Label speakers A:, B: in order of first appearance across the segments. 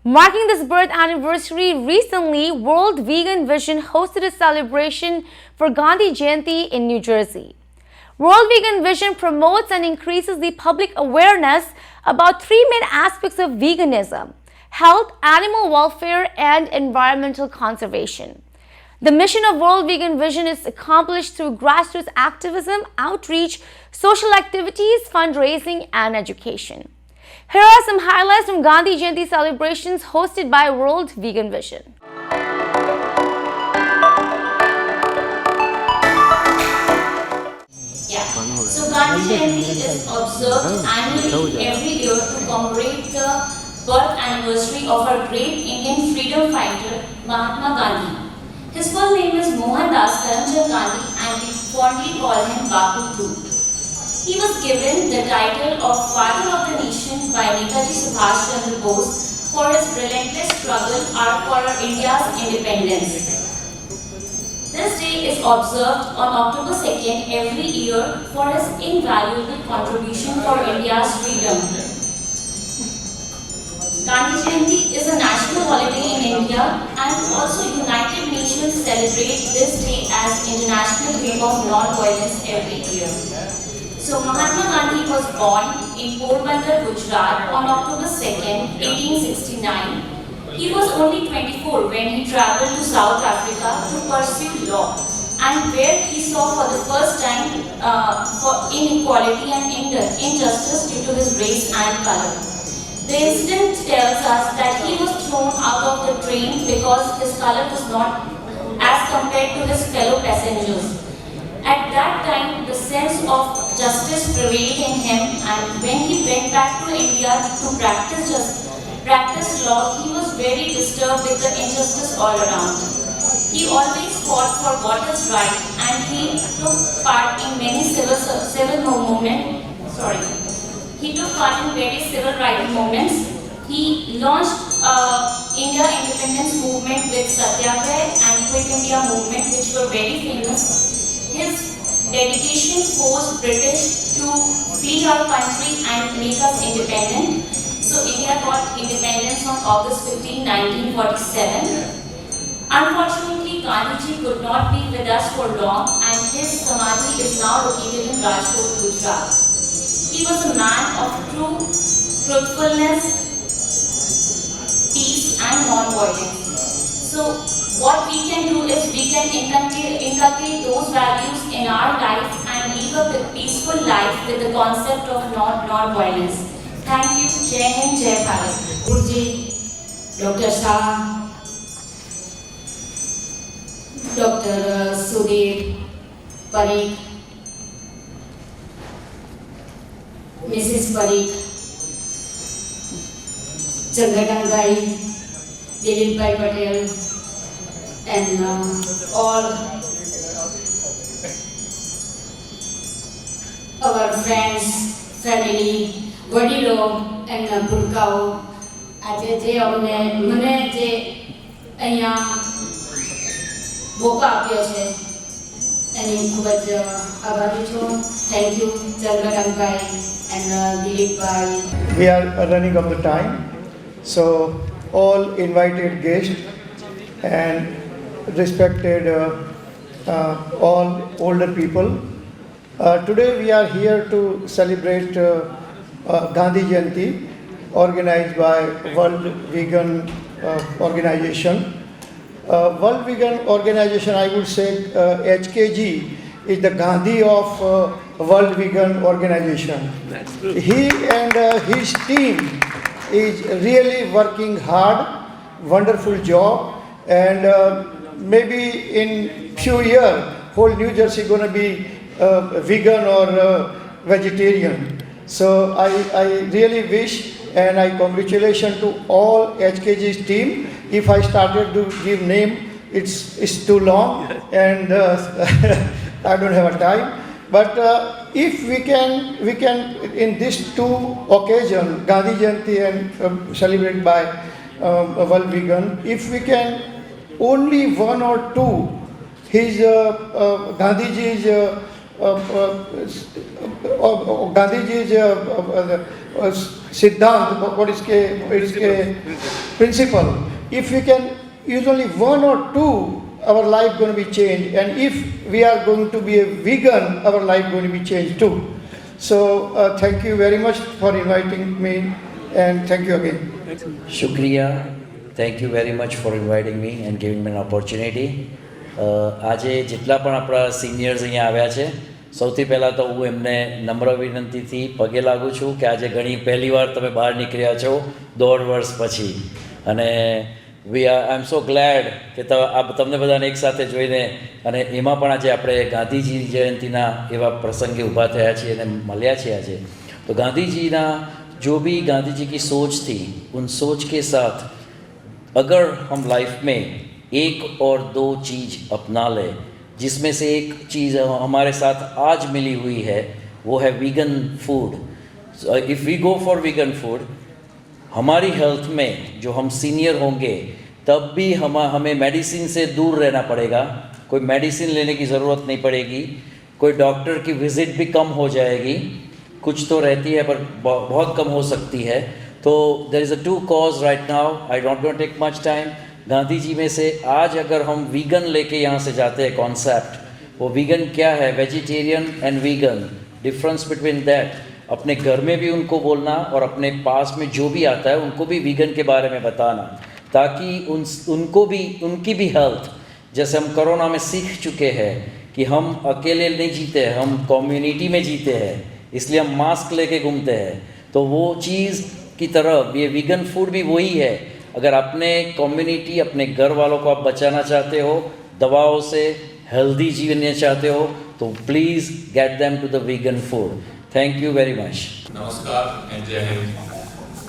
A: Marking this birth anniversary, recently World Vegan Vision hosted a celebration for Gandhi Jayanti in New Jersey. World Vegan Vision promotes and increases the public awareness about three main aspects of veganism: health, animal welfare, and environmental conservation. The mission of World Vegan Vision is accomplished through grassroots activism, outreach, social activities, fundraising, and education. Here are some highlights from Gandhi Jayanti celebrations hosted by World Vegan Vision.
B: So Gandhi Jayanti is observed annually every year to commemorate the birth anniversary of our great Indian freedom fighter Mahatma Gandhi. His full name is Mohandas Karamchand Gandhi and we fondly call him Bapu too. He was given the title of Father of the Nation by Netaji Subhash Chandra Bose for his relentless struggle for our India's independence. This day is observed on October 2nd every year for his invaluable contribution for India's freedom. Gandhi Jayanti is a national holiday in India and also United Nations celebrate this day as International Day of Non-Violence every year. So Mahatma Gandhi was born in Porbandar, Gujarat on October 2nd, 1869. He was only 24 when he travelled to South Africa to pursue law and where he saw for the first time for inequality and injustice due to his race and colour. The incident tells us that he was thrown out of the train because his colour was not as compared to his fellow passengers. At that time, the sense of justice prevailed in him, and when he went back to India to practice law, he was very disturbed with the injustice all around. He always fought for what is right, and he took part in many civil movements. He took part in various civil rights movements. He launched India independence movement with Satyagrah and Quit India movement, which were very famous. His dedication forced British to flee our country and make us independent. So India got independence on August 15, 1947. Unfortunately, Gandhiji could not be with us for long and his samadhi is now located in Rajkot, Gujarat. He was a man of true truthfulness, peace and non-violence. So what we can do is we can inculcate those values in our life and live a peaceful life with the concept of non-violence. Thank you. Jai Hind, Jai Bharat.
C: Guruji, Dr. Shah, Dr. Sudhir, Parikh, Mrs. Parikh, Chandrakant Bhai, Dilip Bhai Patel, and all our friends, family, વડીલો એમના ભૂલકાઓ આજે જે મને જે અહીંયા મોકો આપ્યો છે એની ખૂબ જ આભારી છું. થેન્ક યુ ચંદ્રકાંતભાઈ and દિલીપભાઈ.
D: We are running up the time, so all invited guests and respected all older people. Today we are here to celebrate Gandhi Jayanti organized by World Vegan Organization. World Vegan Organization, I would say HKG is the Gandhi of World Vegan Organization.
E: That's true.
D: He and his team is really working hard, wonderful job, and maybe in few years whole New Jersey going to be vegan or vegetarian. So I really wish and I congratulation to all HKG's team. If I started to give name, it's too long and I don't have a time. But if we can in these two occasions, Gandhi Jayanti and celebrated by World Vegan, if we can only one or two, his Gandhiji's Gandhiji's Siddhant, what is principle. If we can use only one or two, our life going to be changed. And if we are going to be a vegan, our life going to be changed too. So thank you very much for inviting me, and thank you again.
E: Shukriya. Thank you very much for inviting me and giving me an opportunity. આજે જેટલા પણ આપણા seniors અહીંયા આવ્યા છે, સૌથી પહેલાં તો હું એમને નમ્ર વિનંતીથી પગે લાગું છું કે આજે ઘણી પહેલી વાર તમે બહાર નીકળ્યા છો 1.5 વર્ષ પછી, અને આઈ એમ સો ગ્લેડ કે તમને બધાને એકસાથે જોઈને, અને એમાં પણ આજે આપણે ગાંધીજી જયંતિના એવા પ્રસંગે ઊભા થયા છીએ અને મળ્યા છીએ આજે. તો ગાંધીજીના जो भी गांधी जी की सोच थी, उन सोच के साथ अगर हम लाइफ में एक और दो चीज़ अपना लें, जिसमें से एक चीज़ हमारे साथ आज मिली हुई है, वो है vegan food. If we go for vegan food, हमारी हेल्थ में जो हम सीनियर होंगे तब भी हमें मेडिसिन से दूर रहना पड़ेगा. कोई मेडिसिन लेने की ज़रूरत नहीं पड़ेगी, कोई डॉक्टर की विज़िट भी कम हो जाएगी. कुछ तो रहती है पर बहुत कम हो सकती है. तो there is a two cause right now. I don't want take much time. Gandhi ji में से आज अगर हम वीगन लेके यहाँ से जाते हैं कॉन्सेप्ट, वो वीगन क्या है, vegetarian and vegan, difference between that, अपने घर में भी उनको बोलना और अपने पास में जो भी आता है उनको भी वीगन के बारे में बताना, ताकि उनको भी, उनकी भी हेल्थ, जैसे हम कोरोना में सीख चुके हैं कि हम अकेले नहीं जीते हैं, हम कम्युनिटी में जीते हैं, इसलिए हम मास्क लेके घूमते हैं. तो वो चीज़ की तरह ये वीगन फूड भी वही है. अगर अपने कम्युनिटी, अपने घर वालों को आप बचाना चाहते हो, दवाओं से हेल्दी जीने चाहते हो, तो please get them to the vegan food. Thank you very much.
F: Namaskar and Jai Hind.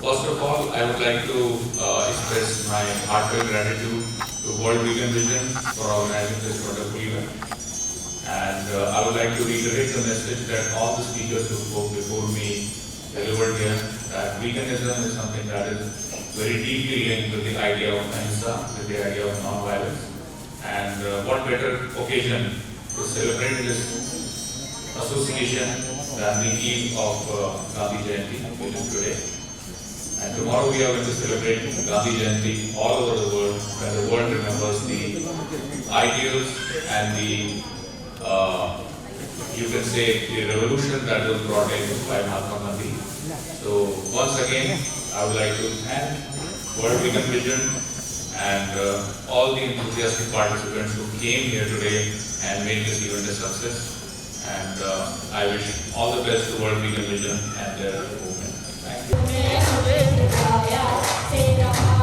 F: First of all, I would like to express my heartfelt gratitude to World Vegan Vision for organizing this wonderful event. And I would like to reiterate the message that all the speakers who spoke before me delivered here, that veganism is something that is very deeply linked with the idea of ahimsa, with the idea of non-violence. And what better occasion to celebrate this association than the eve of Gandhi Jayanti, which is today. And tomorrow we are going to celebrate Gandhi Jayanti all over the world, when the world remembers the ideals and the you can say the revolution that was brought in by Mahatma Gandhi. So once again, I would like to thank World Vegan Vision and all the enthusiastic participants who came here today and made this event a success. And I wish all the best to World Vegan Vision and their movement. Thank you.